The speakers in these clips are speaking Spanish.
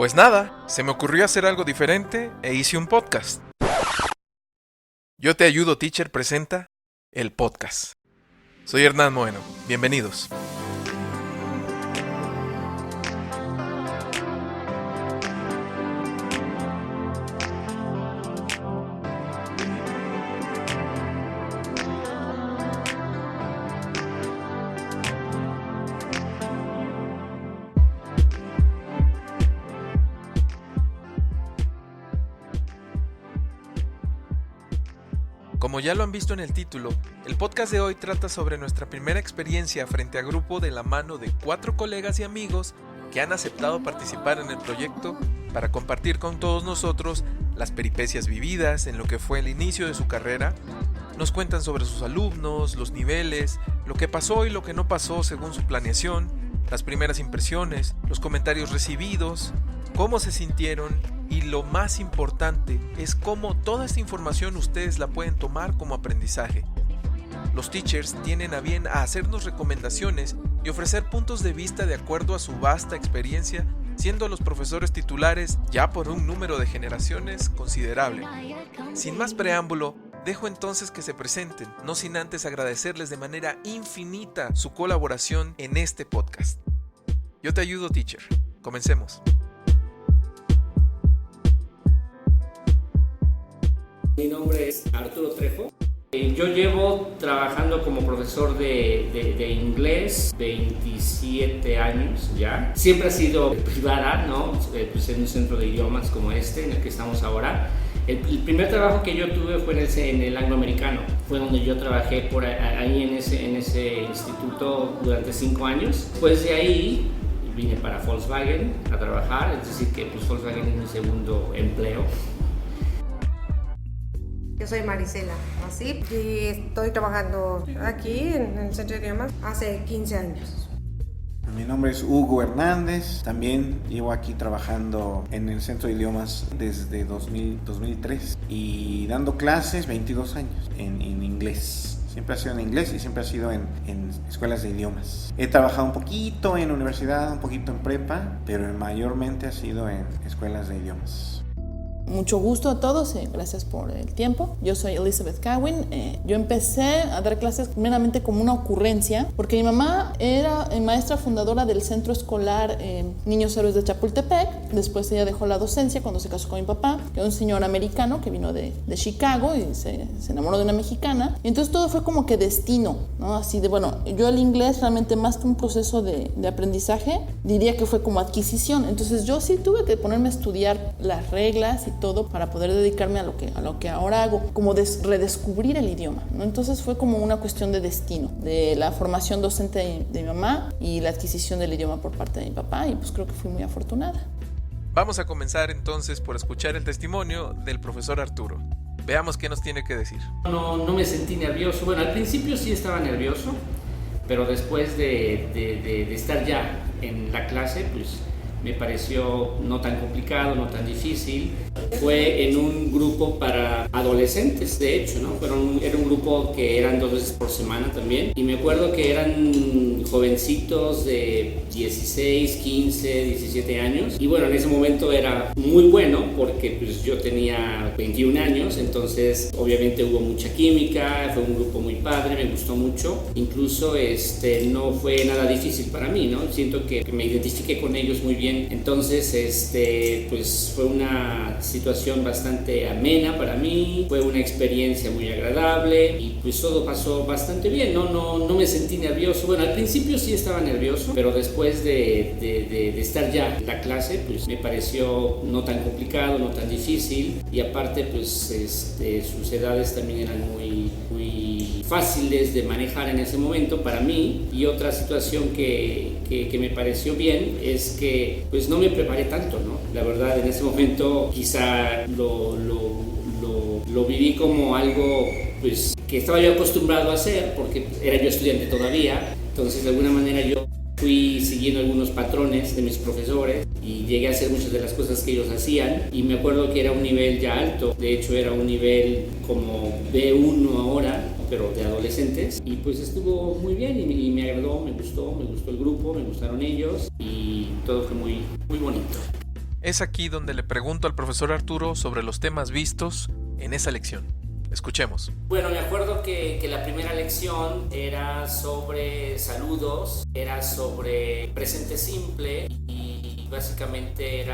Pues nada, se me ocurrió hacer algo diferente e hice un podcast. Yo te ayudo, Teacher presenta el podcast. Soy Hernán Moeno, bienvenidos. Como ya lo han visto en el título, el podcast de hoy trata sobre nuestra primera experiencia frente a grupo de la mano de 4 colegas y amigos que han aceptado participar en el proyecto para compartir con todos nosotros las peripecias vividas en lo que fue el inicio de su carrera. Nos cuentan sobre sus alumnos, los niveles, lo que pasó y lo que no pasó según su planeación, las primeras impresiones, los comentarios recibidos, cómo se sintieron y lo más importante es cómo toda esta información ustedes la pueden tomar como aprendizaje. Los teachers tienen a bien a hacernos recomendaciones y ofrecer puntos de vista de acuerdo a su vasta experiencia, siendo los profesores titulares ya por un número de generaciones considerable. Sin más preámbulo, dejo entonces que se presenten, no sin antes agradecerles de manera infinita su colaboración en este podcast. Yo te ayudo, teacher. Comencemos. Mi nombre es Arturo Trejo. Yo llevo trabajando como profesor de inglés 27 años ya. Siempre ha sido privada, ¿no? Pues en un centro de idiomas como este, en el que estamos ahora. El primer trabajo que yo tuve fue en el angloamericano. Fue donde yo trabajé por ahí en ese instituto durante 5 años. Después de ahí vine para Volkswagen a trabajar, es decir que pues, Volkswagen es mi segundo empleo. Yo soy Marisela Masip y estoy trabajando aquí en el Centro de Idiomas hace 15 años. Mi nombre es Hugo Hernández, también llevo aquí trabajando en el Centro de Idiomas desde 2003 y dando clases 22 años en inglés. Siempre ha sido en inglés y siempre ha sido en escuelas de idiomas. He trabajado un poquito en universidad, un poquito en prepa, pero mayormente ha sido en escuelas de idiomas. Mucho gusto a todos, gracias por el tiempo. Yo soy Elizabeth Cowan. Yo empecé a dar clases meramente como una ocurrencia, porque mi mamá era maestra fundadora del centro escolar Niños Héroes de Chapultepec. Después ella dejó la docencia cuando se casó con mi papá, que era un señor americano que vino de Chicago y se enamoró de una mexicana. Y entonces todo fue como que destino, ¿no? Así de, bueno, yo el inglés realmente más que un proceso de aprendizaje, diría que fue como adquisición. Entonces yo sí tuve que ponerme a estudiar las reglas y todo para poder dedicarme a lo que ahora hago, como redescubrir el idioma, ¿no? Entonces fue como una cuestión de destino, de la formación docente de mi mamá y la adquisición del idioma por parte de mi papá, y pues creo que fui muy afortunada. Vamos a comenzar entonces por escuchar el testimonio del profesor Arturo. Veamos qué nos tiene que decir. No me sentí nervioso. Bueno, al principio sí estaba nervioso, pero después de estar ya en la clase, pues me pareció no tan complicado, no tan difícil. Fue en un grupo para adolescentes, de hecho, ¿no? Era un grupo que eran 2 veces por semana también. Y me acuerdo que eran jovencitos de 16, 15, 17 años. Y bueno, en ese momento era muy bueno porque pues, yo tenía 21 años, entonces obviamente hubo mucha química, fue un grupo muy padre, me gustó mucho. Incluso no fue nada difícil para mí, ¿no? Siento que me identifiqué con ellos muy bien. Entonces, pues fue una situación bastante amena para mí, fue una experiencia muy agradable y pues todo pasó bastante bien, no me sentí nervioso. Bueno, al principio sí estaba nervioso, pero después de estar ya en la clase, pues me pareció no tan complicado, no tan difícil, y aparte pues sus edades también eran muy fáciles de manejar en ese momento para mí. Y otra situación que me pareció bien es que pues no me preparé tanto, ¿no? La verdad, en ese momento quizá lo viví como algo pues que estaba yo acostumbrado a hacer porque era yo estudiante todavía. Entonces de alguna manera yo fui siguiendo algunos patrones de mis profesores y llegué a hacer muchas de las cosas que ellos hacían, y me acuerdo que era un nivel ya alto. De hecho era un nivel como B1 ahora, pero de adolescentes, y pues estuvo muy bien y me agradó, me gustó el grupo, me gustaron ellos y todo fue muy bonito. Es aquí donde le pregunto al profesor Arturo sobre los temas vistos en esa lección. Escuchemos. Bueno, me acuerdo que la primera lección era sobre saludos, era sobre presente simple y básicamente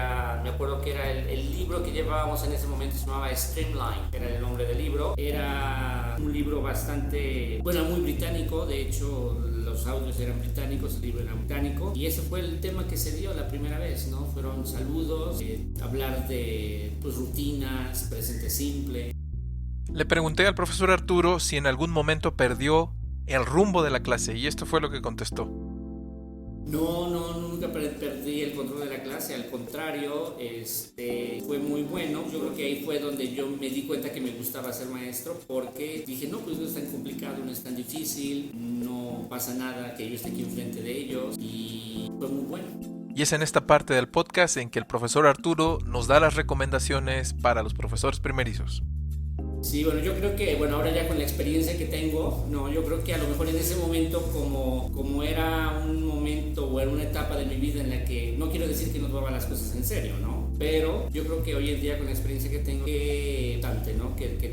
me acuerdo que era el libro que llevábamos en ese momento, se llamaba Streamline, era el nombre del libro. Era un libro bastante, muy británico, de hecho los audios eran británicos, el libro era británico, y ese fue el tema que se dio la primera vez, ¿no? Fueron saludos, hablar de rutinas, presente simple. Le pregunté al profesor Arturo si en algún momento perdió el rumbo de la clase y esto fue lo que contestó. No, nunca perdí el control de la clase, al contrario, fue muy bueno. Yo creo que ahí fue donde yo me di cuenta que me gustaba ser maestro, porque dije, no, pues no es tan complicado, no es tan difícil, no pasa nada que yo esté aquí enfrente de ellos, y fue muy bueno. Y es en esta parte del podcast en que el profesor Arturo nos da las recomendaciones para los profesores primerizos. Sí, yo creo que, ahora ya con la experiencia que tengo, yo creo que a lo mejor en ese momento, como era un momento o era una etapa de mi vida en la que, no quiero decir que no tomaba las cosas en serio, ¿no? Pero yo creo que hoy en día con la experiencia que tengo, que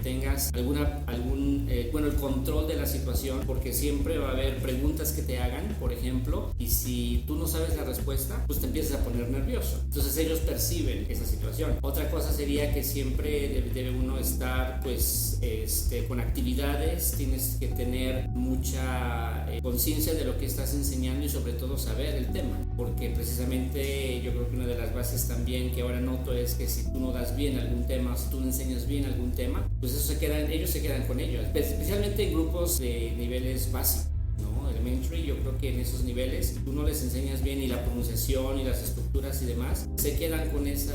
tengas el control de la situación, porque siempre va a haber preguntas que te hagan, por ejemplo, y si tú no sabes la respuesta, pues te empiezas a poner nervioso. Entonces ellos perciben esa situación. Otra cosa sería que siempre debe uno estar, con actividades, tienes que tener mucha conciencia de lo que estás enseñando y sobre todo saber el tema, porque precisamente yo creo que una de las bases también que ahora noto es que si tú no das bien algún tema, si tú no enseñas bien algún tema, pues ellos se quedan con ello, especialmente en grupos de niveles básicos, ¿no? Elementary, yo creo que en esos niveles tú no les enseñas bien y la pronunciación y las estructuras y demás, se quedan con ese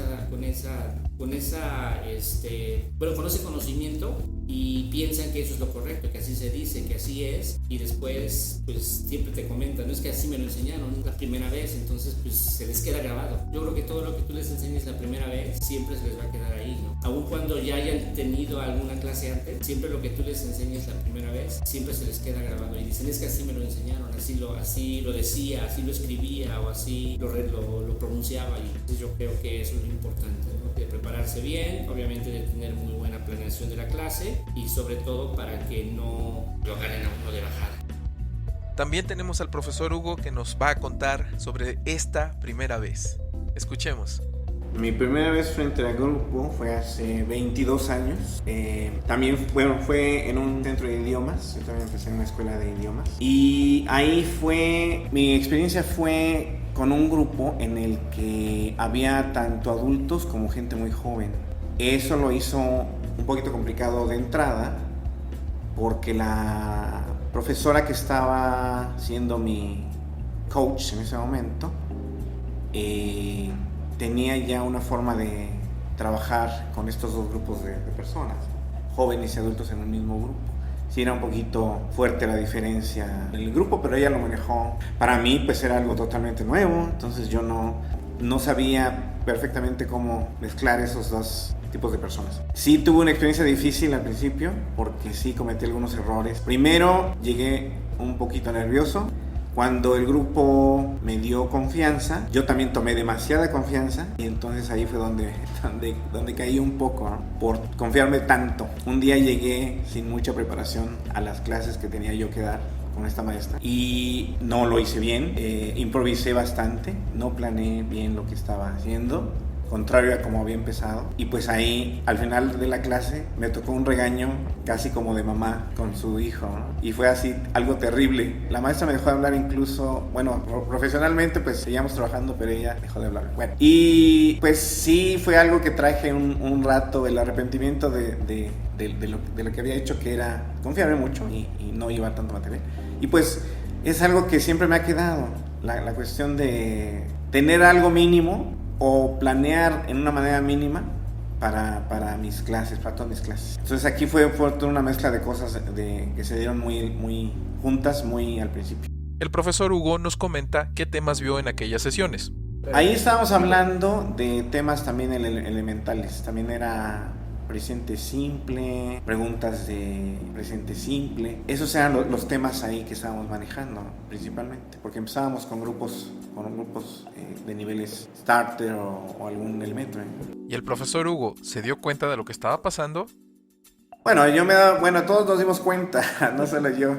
conocimiento y piensan que eso es lo correcto, que así se dice, que así es, y después pues siempre te comentan, no es que así me lo enseñaron la primera vez, entonces pues se les queda grabado. Yo creo que todo lo que tú les enseñes la primera vez siempre se les va a quedar ahí, ¿no? Aun cuando ya hayan tenido alguna clase antes, siempre lo que tú les enseñes la primera vez siempre se les queda grabado y dicen, es que así me lo enseñaron, así lo decía, así lo escribía o así lo pronunciaba, y entonces yo creo que eso es lo importante, ¿no? De prepararse bien, obviamente de tener muy buena planeación de la clase y sobre todo para que no lo agarren a uno de bajada. También tenemos al profesor Hugo que nos va a contar sobre esta primera vez. Escuchemos. Mi primera vez frente al grupo fue hace 22 años. También fue en un centro de idiomas. Yo también empecé en una escuela de idiomas. Y ahí mi experiencia fue con un grupo en el que había tanto adultos como gente muy joven. Eso lo hizo un poquito complicado de entrada, porque la profesora que estaba siendo mi coach en ese momento tenía ya una forma de trabajar con estos dos grupos de personas, jóvenes y adultos en un mismo grupo. Sí, era un poquito fuerte la diferencia en el grupo, pero ella lo manejó. Para mí pues era algo totalmente nuevo, entonces yo no sabía perfectamente cómo mezclar esos dos tipos de personas. Sí tuve una experiencia difícil al principio, porque sí cometí algunos errores. Primero llegué un poquito nervioso. Cuando el grupo me dio confianza, yo también tomé demasiada confianza, y entonces ahí fue donde caí un poco, ¿no? Por confiarme tanto. Un día llegué sin mucha preparación a las clases que tenía yo que dar con esta maestra y no lo hice bien. Improvisé bastante, no planeé bien lo que estaba haciendo, contrario a como había empezado, y pues ahí al final de la clase me tocó un regaño casi como de mamá con su hijo, ¿no? Y fue así algo terrible. La maestra me dejó de hablar, incluso, profesionalmente pues seguíamos trabajando, pero ella dejó de hablar. Bueno, y pues sí fue algo que traje un rato, el arrepentimiento de lo que había hecho, que era confiarme mucho y no llevar tanto material. Y pues es algo que siempre me ha quedado, la cuestión de tener algo mínimo o planear en una manera mínima para mis clases, para todas mis clases. Entonces aquí fue toda una mezcla de cosas que se dieron muy juntas, muy al principio. El profesor Hugo nos comenta qué temas vio en aquellas sesiones. Ahí estábamos hablando de temas también elementales. También era presente simple, preguntas de presente simple. Esos eran los temas ahí que estábamos manejando principalmente, porque empezábamos con grupos de niveles starter o algún elemental. ¿Y el profesor Hugo se dio cuenta de lo que estaba pasando? Bueno, todos nos dimos cuenta, no solo yo,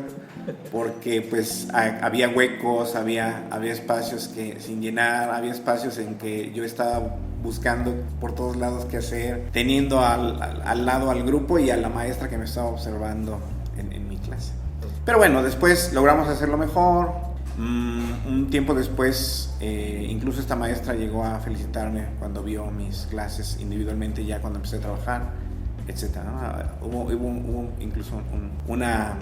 porque pues había huecos, había espacios que sin llenar, había espacios en que yo estaba buscando por todos lados qué hacer, teniendo al lado al grupo y a la maestra que me estaba observando en mi clase. Pero bueno, después logramos hacerlo mejor. Un tiempo después, incluso esta maestra llegó a felicitarme cuando vio mis clases individualmente, ya cuando empecé a trabajar, etcétera, ¿no? Hubo incluso una...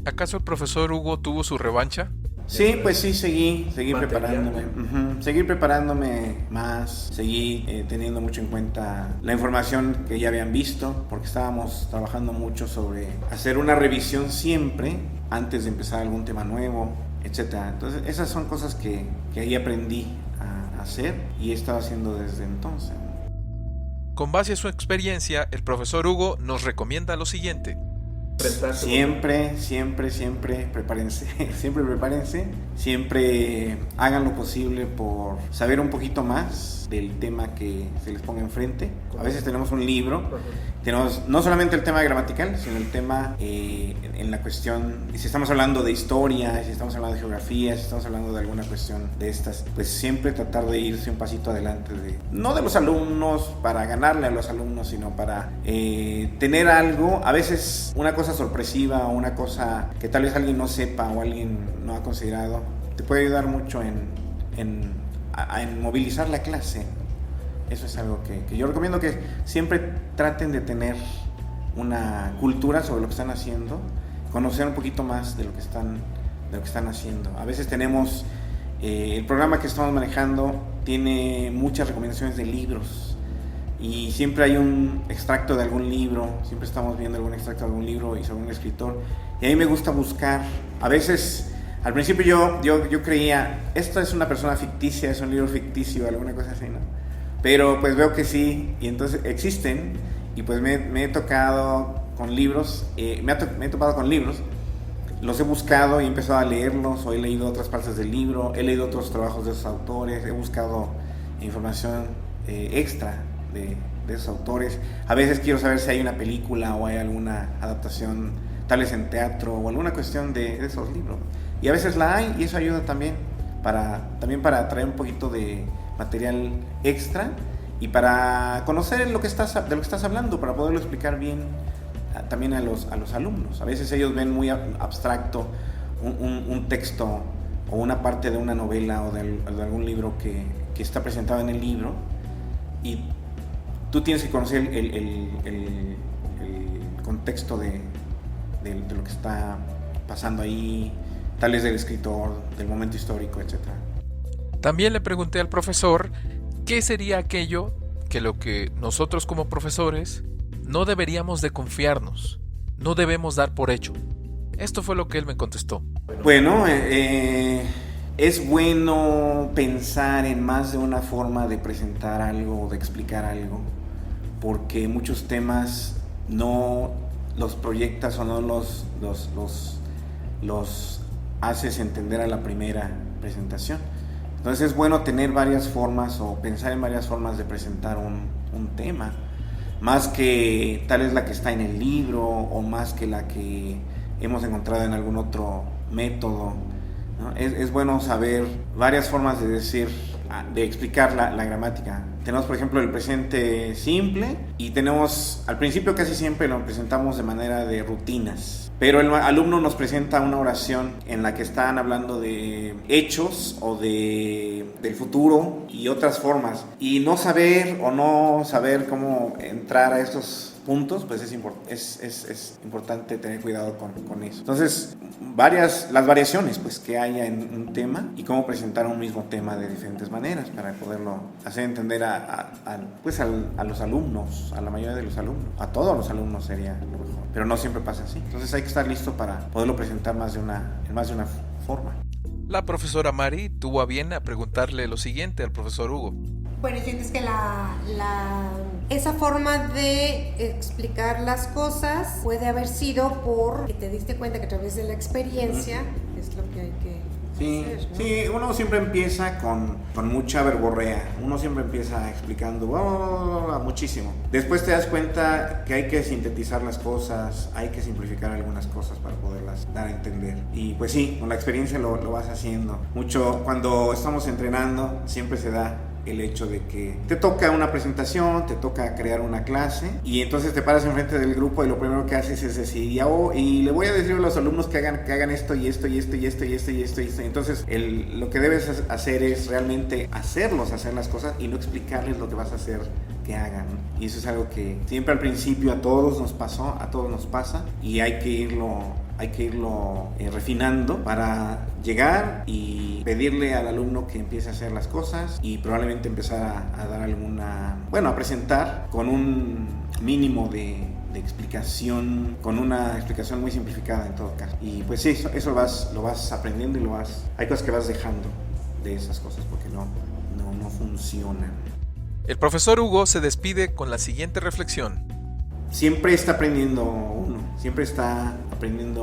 ¿Acaso el profesor Hugo tuvo su revancha? Sí, pues sí, seguí preparándome. Seguí preparándome más, seguí teniendo mucho en cuenta la información que ya habían visto, porque estábamos trabajando mucho sobre hacer una revisión siempre antes de empezar algún tema nuevo, etcétera. Entonces, esas son cosas que ahí aprendí a hacer y he estado haciendo desde entonces. Con base a su experiencia, el profesor Hugo nos recomienda lo siguiente. Siempre prepárense, siempre hagan lo posible por saber un poquito más del tema que se les ponga enfrente. A veces tenemos un libro, tenemos no solamente el tema gramatical, sino el tema en la cuestión, si estamos hablando de historia, si estamos hablando de geografía, si estamos hablando de alguna cuestión de estas, pues siempre tratar de irse un pasito adelante, no de los alumnos para ganarle a los alumnos, sino para tener algo, a veces una cosa sorpresiva o una cosa que tal vez alguien no sepa o alguien no ha considerado, te puede ayudar mucho en movilizar la clase. Eso es algo que yo recomiendo, que siempre traten de tener una cultura sobre lo que están haciendo, conocer un poquito más de lo que están haciendo. A veces tenemos el programa que estamos manejando tiene muchas recomendaciones de libros y siempre hay un extracto de algún libro, siempre estamos viendo algún extracto de algún libro y sobre un escritor, y a mí me gusta buscar. A veces al principio yo creía, esto es una persona ficticia, es un libro ficticio, alguna cosa así, ¿no? Pero pues veo que sí, y entonces existen, y pues me he tocado con libros, me he topado con libros, los he buscado y he empezado a leerlos, o he leído otras partes del libro, he leído otros trabajos de esos autores, he buscado información extra de esos autores. A veces quiero saber si hay una película o hay alguna adaptación, tal vez en teatro, o alguna cuestión de esos libros. Y a veces la hay, y eso ayuda también para traer un poquito de material extra y para conocer de lo que estás hablando, para poderlo explicar bien también a los alumnos. A veces ellos ven muy abstracto un texto o una parte de una novela o de algún libro que está presentado en el libro, y tú tienes que conocer el contexto de lo que está pasando ahí, tal vez del escritor, del momento histórico, etc. También le pregunté al profesor qué sería aquello que lo que nosotros como profesores no deberíamos de confiarnos, no debemos dar por hecho. Esto fue lo que él me contestó. Bueno, es bueno pensar en más de una forma de presentar algo o de explicar algo, porque muchos temas no los proyectas o no los haces entender a la primera presentación. Entonces es bueno tener varias formas o pensar en varias formas de presentar un tema, más que tal vez la que está en el libro o más que la que hemos encontrado en algún otro método, ¿no? Es bueno saber varias formas de explicar la gramática. Tenemos, por ejemplo, el presente simple, y tenemos, al principio casi siempre lo presentamos de manera de rutinas, pero el alumno nos presenta una oración en la que están hablando de hechos o del futuro y otras formas, y no saber cómo entrar a estos puntos, pues es importante tener cuidado con eso. Entonces, las variaciones pues que haya en un tema y cómo presentar un mismo tema de diferentes maneras para poderlo hacer entender a los alumnos, a la mayoría de los alumnos, a todos los alumnos sería lo mejor, pero no siempre pasa así. Entonces hay que estar listo para poderlo presentar en más de una forma. La profesora Mari tuvo a bien a preguntarle lo siguiente al profesor Hugo. Bueno, sientes que esa forma de explicar las cosas puede haber sido porque te diste cuenta que a través de la experiencia es lo que hay que Sí, hacer, ¿no? sí, uno siempre empieza con mucha verborrea, uno siempre empieza explicando muchísimo. Después te das cuenta que hay que sintetizar las cosas, hay que simplificar algunas cosas para poderlas dar a entender. Y pues sí, con la experiencia lo vas haciendo. Mucho cuando estamos entrenando siempre se da el hecho de que te toca una presentación, te toca crear una clase y entonces te paras enfrente del grupo y lo primero que haces es decir, y le voy a decir a los alumnos que hagan esto y esto y esto y esto y esto y esto y esto. Entonces lo que debes hacer es realmente hacer las cosas y no explicarles lo que vas a hacer que hagan. Y eso es algo que siempre al principio a todos nos pasa y hay que irlo refinando para llegar y pedirle al alumno que empiece a hacer las cosas y probablemente empezar a dar a presentar con un mínimo de explicación, con una explicación muy simplificada en todo caso. Y pues sí, eso lo vas aprendiendo y hay cosas que vas dejando de esas cosas porque no funcionan. El profesor Hugo se despide con la siguiente reflexión. Siempre está aprendiendo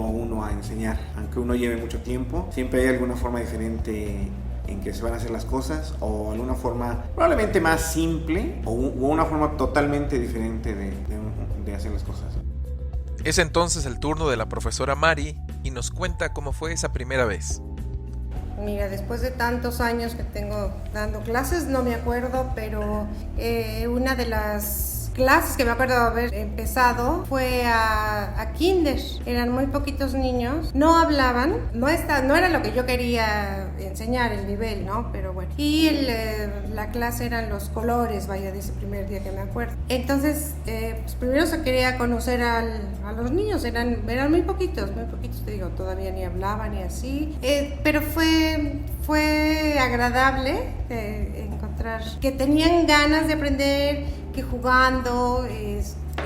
uno a enseñar, aunque uno lleve mucho tiempo, siempre hay alguna forma diferente en que se van a hacer las cosas o alguna forma probablemente más simple o una forma totalmente diferente de hacer las cosas. Es entonces el turno de la profesora Mari y nos cuenta cómo fue esa primera vez. Mira, después de tantos años que tengo dando clases, no me acuerdo, pero una de las clases que me acuerdo de haber empezado fue a kinder. Eran muy poquitos niños, no hablaban, no era lo que yo quería enseñar, el nivel, ¿no? Pero bueno. Y la clase eran los colores, de ese primer día que me acuerdo. Entonces, pues primero se quería conocer a los niños, eran muy poquitos, te digo, todavía ni hablaban ni así. Pero fue agradable encontrar que tenían ganas de aprender, que jugando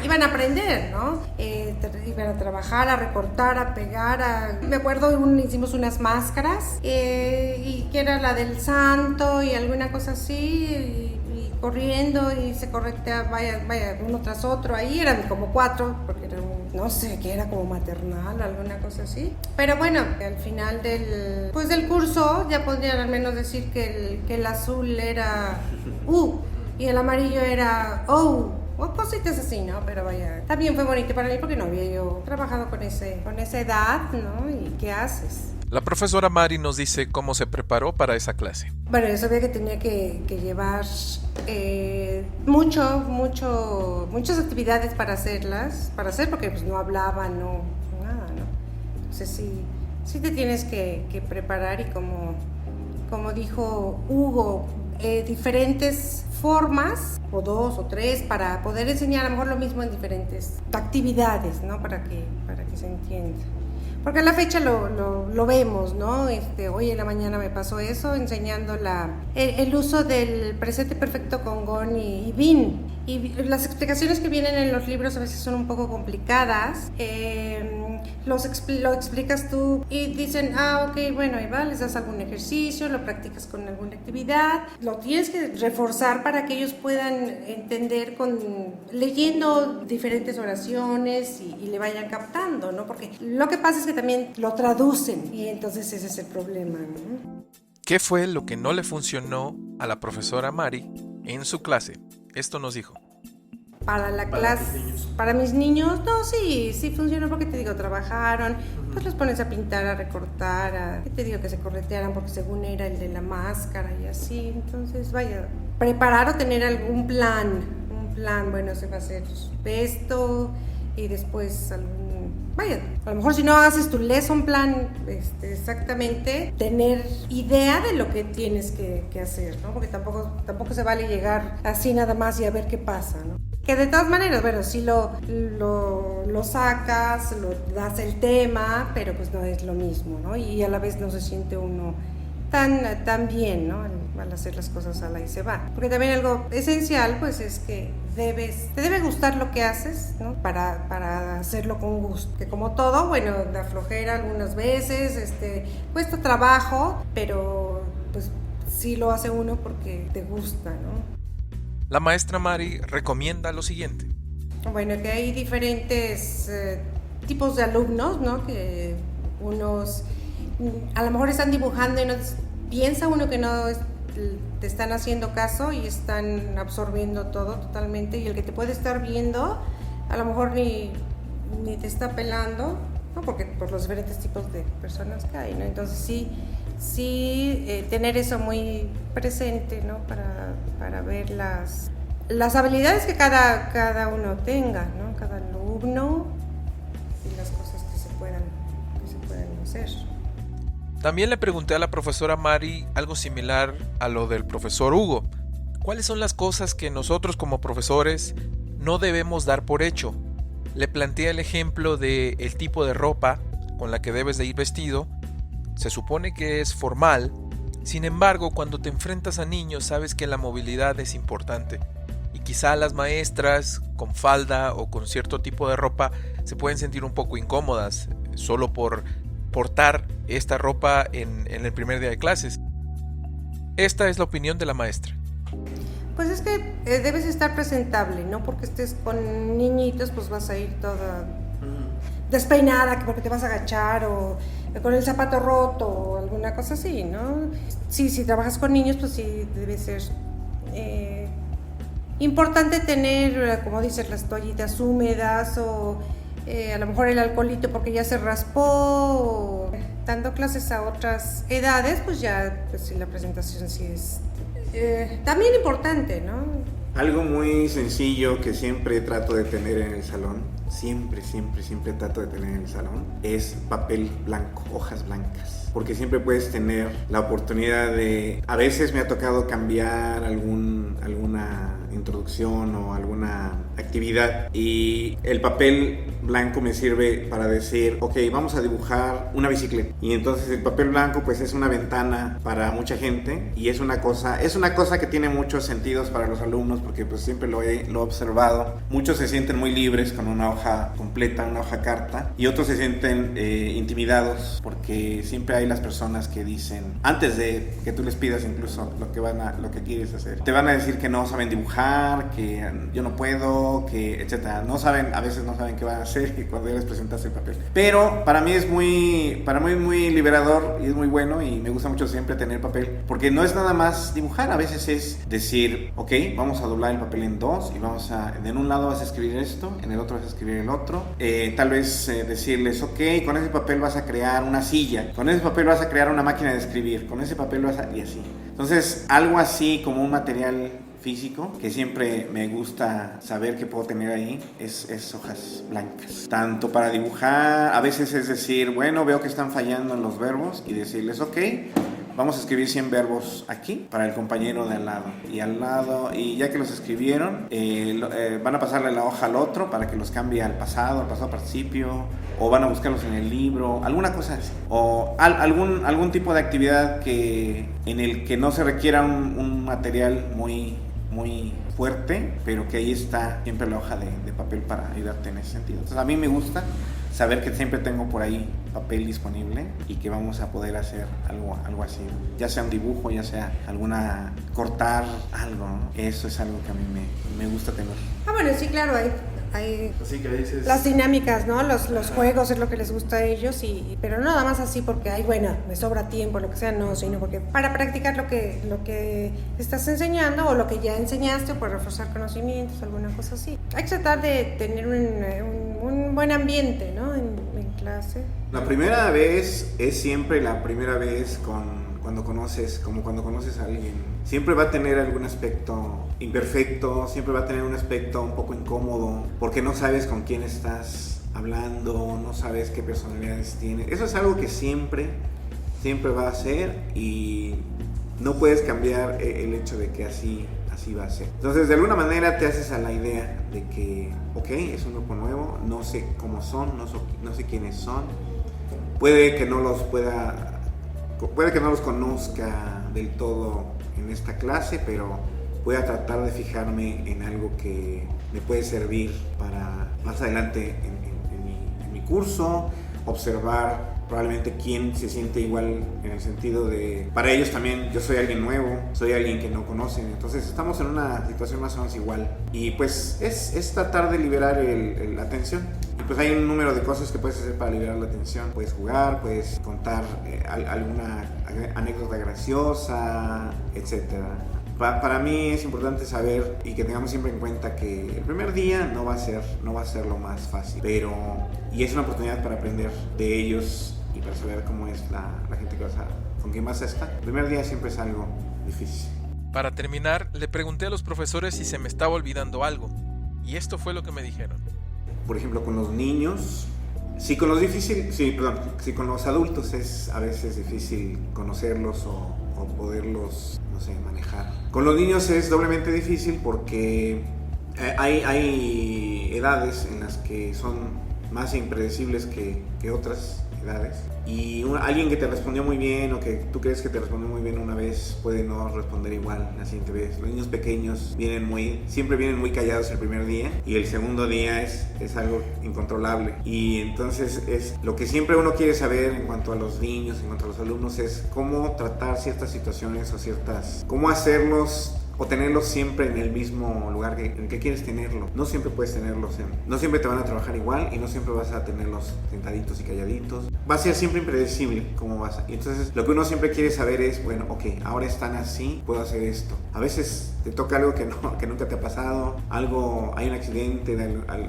iban a aprender, ¿no? Iban a trabajar, a recortar, a pegar. Me acuerdo, hicimos unas máscaras y que era la del santo y alguna cosa así, y corriendo y se corretea, vaya, uno tras otro. Ahí eran como 4, porque era no sé, que era como maternal, alguna cosa así. Pero bueno, al final del curso ya podrían al menos decir que el azul era y el amarillo era o cositas así, ¿no? Pero vaya, también fue bonito para mí porque no había yo trabajado con esa edad, ¿no? ¿Y qué haces? La profesora Mari nos dice cómo se preparó para esa clase. Bueno, yo sabía que tenía que llevar muchas actividades para hacer porque pues no hablaba, nada, ¿no? Entonces sí te tienes que preparar y como dijo Hugo, diferentes formas, o 2 o 3, para poder enseñar a lo mejor lo mismo en diferentes actividades, ¿no? Para que se entienda. Porque a la fecha lo vemos, ¿no? Hoy en la mañana me pasó eso, enseñando el uso del presente perfecto con gone y been. Y las explicaciones que vienen en los libros a veces son un poco complicadas. Lo explicas tú y dicen, ok, bueno, ahí va, les das algún ejercicio, lo practicas con alguna actividad. Lo tienes que reforzar para que ellos puedan entender leyendo diferentes oraciones y le vayan captando, ¿no? Porque lo que pasa es que también lo traducen y entonces ese es el problema, ¿no? ¿Qué fue lo que no le funcionó a la profesora Mari en su clase? Esto nos dijo. Para la clase, para mis niños, no, sí funcionó porque te digo, trabajaron, pues los pones a pintar, a recortar, te digo que se corretearan porque según era el de la máscara y así, entonces vaya, preparar o tener algún plan, bueno, se va a hacer esto y después a lo mejor si no haces tu lesson plan exactamente, tener idea de lo que tienes que hacer, ¿no? Porque tampoco se vale llegar así nada más y a ver qué pasa, ¿no? Que de todas maneras, bueno, sí lo sacas, lo das el tema, pero pues no es lo mismo, ¿no? Y a la vez no se siente uno tan bien, ¿no? Al hacer las cosas a la y se va. Porque también algo esencial, pues, es que te debe gustar lo que haces, ¿no? Para hacerlo con gusto. Que como todo, bueno, da flojera algunas veces, cuesta trabajo, pero pues sí lo hace uno porque te gusta, ¿no? La maestra Mari recomienda lo siguiente. Bueno, que hay diferentes tipos de alumnos, ¿no? Que unos a lo mejor están dibujando y no piensa uno que no te están haciendo caso y están absorbiendo todo totalmente, y el que te puede estar viendo a lo mejor ni te está pelando, ¿no? Porque por los diferentes tipos de personas que hay, ¿no? Entonces sí tener eso muy presente, ¿no? Para ver las habilidades que cada uno tenga, ¿no? Cada alumno, y las cosas que se puedan hacer. También le pregunté a la profesora Mari algo similar a lo del profesor Hugo. ¿Cuáles son las cosas que nosotros como profesores no debemos dar por hecho? Le planteé el ejemplo de el tipo de ropa con la que debes de ir vestido. Se supone que es formal, sin embargo, cuando te enfrentas a niños sabes que la movilidad es importante. Y quizá las maestras con falda o con cierto tipo de ropa se pueden sentir un poco incómodas solo por portar esta ropa en el primer día de clases. Esta es la opinión de la maestra. Pues es que debes estar presentable, no porque estés con niñitos pues vas a ir toda despeinada, que porque te vas a agachar o con el zapato roto o alguna cosa así, ¿no? Sí, si trabajas con niños pues sí debe ser importante tener, como dices, las toallitas húmedas o a lo mejor el alcoholito porque ya se raspó, o dando clases a otras edades, pues ya pues sí, la presentación sí es también importante, ¿no? Algo muy sencillo que siempre trato de tener en el salón, siempre trato de tener en el salón, es papel blanco, hojas blancas. Porque siempre puedes tener la oportunidad de... A veces me ha tocado cambiar alguna introducción o alguna actividad y el papel blanco me sirve para decir, ok, vamos a dibujar una bicicleta. Y entonces el papel blanco pues es una ventana para mucha gente y es una cosa que tiene muchos sentidos para los alumnos porque pues siempre lo he observado. Muchos se sienten muy libres con una hoja completa, una hoja carta, y otros se sienten intimidados porque siempre hay las personas que dicen, antes de que tú les pidas incluso lo que quieres hacer, te van a decir que no saben dibujar, que yo no puedo, que etcétera. A veces no saben qué van a hacer cuando ya les presentas el papel. Pero para mí es muy liberador y es muy bueno y me gusta mucho siempre tener papel porque no es nada más dibujar, a veces es decir, ok, vamos a doblar el papel en dos y en un lado vas a escribir esto, en el otro vas a escribir el otro. Tal vez decirles, ok, con ese papel vas a crear una silla, con ese papel vas a crear una máquina de escribir, con ese papel y así. Entonces, algo así como un material físico que siempre me gusta saber que puedo tener ahí es hojas blancas. Tanto para dibujar, a veces es decir, bueno, veo que están fallando en los verbos y decirles, ok, vamos a escribir 100 verbos aquí para el compañero de al lado, y ya que los escribieron, van a pasarle la hoja al otro para que los cambie al pasado participio, o van a buscarlos en el libro, alguna cosa así, o algún tipo de actividad en el que no se requiera un material muy fuerte, pero que ahí está siempre la hoja de papel para ayudarte en ese sentido. Entonces a mí me gusta saber que siempre tengo por ahí papel disponible y que vamos a poder hacer algo así, ¿no? Ya sea un dibujo, ya sea cortar algo, ¿no? Eso es algo que a mí me gusta tener. Bueno, sí, claro, hay así que dices... las dinámicas, ¿no? Los juegos es lo que les gusta a ellos, pero no nada más así porque, me sobra tiempo, lo que sea, no, sino porque para practicar lo que estás enseñando o lo que ya enseñaste o para reforzar conocimientos, alguna cosa así. Hay que tratar de tener un buen ambiente, ¿no? En clase. La primera vez es siempre la primera vez cuando conoces a alguien. Siempre va a tener algún aspecto imperfecto, siempre va a tener un aspecto un poco incómodo, porque no sabes con quién estás hablando, no sabes qué personalidades tiene. Eso es algo que siempre va a ser y no puedes cambiar el hecho de que así va a ser. Entonces, de alguna manera te haces a la idea de que, ok, es un grupo nuevo, no sé cómo son, no sé quiénes son. Puede que no los conozca del todo en esta clase, pero voy a tratar de fijarme en algo que me puede servir para más adelante en mi curso, observar probablemente quién se siente igual en el sentido de, para ellos también yo soy alguien nuevo, soy alguien que no conocen, entonces estamos en una situación más o menos igual y pues es tratar de liberar la tensión. Y pues hay un número de cosas que puedes hacer para liberar la tensión. Puedes jugar, puedes contar alguna anécdota graciosa, etcétera. Para mí es importante saber y que tengamos siempre en cuenta que el primer día no va a ser lo más fácil, y es una oportunidad para aprender de ellos y para saber cómo es la gente con quien vas a estar. El primer día siempre es algo difícil. Para terminar, le pregunté a los profesores si se me estaba olvidando algo, y esto fue lo que me dijeron. Por ejemplo, con los niños, si con los adultos es a veces difícil conocerlos o poderlos, manejar. Con los niños es doblemente difícil porque hay edades en las que son más impredecibles que otras edades. Y alguien que te respondió muy bien o que tú crees que te respondió muy bien una vez puede no responder igual la siguiente vez. Los niños pequeños siempre vienen muy callados el primer día y el segundo día es algo incontrolable. Y entonces lo que siempre uno quiere saber en cuanto a los niños, en cuanto a los alumnos, es cómo tratar ciertas situaciones cómo hacerlos o tenerlos siempre en el mismo lugar en el que quieres tenerlo. No siempre puedes tenerlos, no siempre te van a trabajar igual y no siempre vas a tenerlos sentaditos y calladitos. Va a ser siempre impredecible cómo vas y entonces lo que uno siempre quiere saber es, bueno, ok, ahora están así, puedo hacer esto. A veces te toca algo que nunca te ha pasado, hay un accidente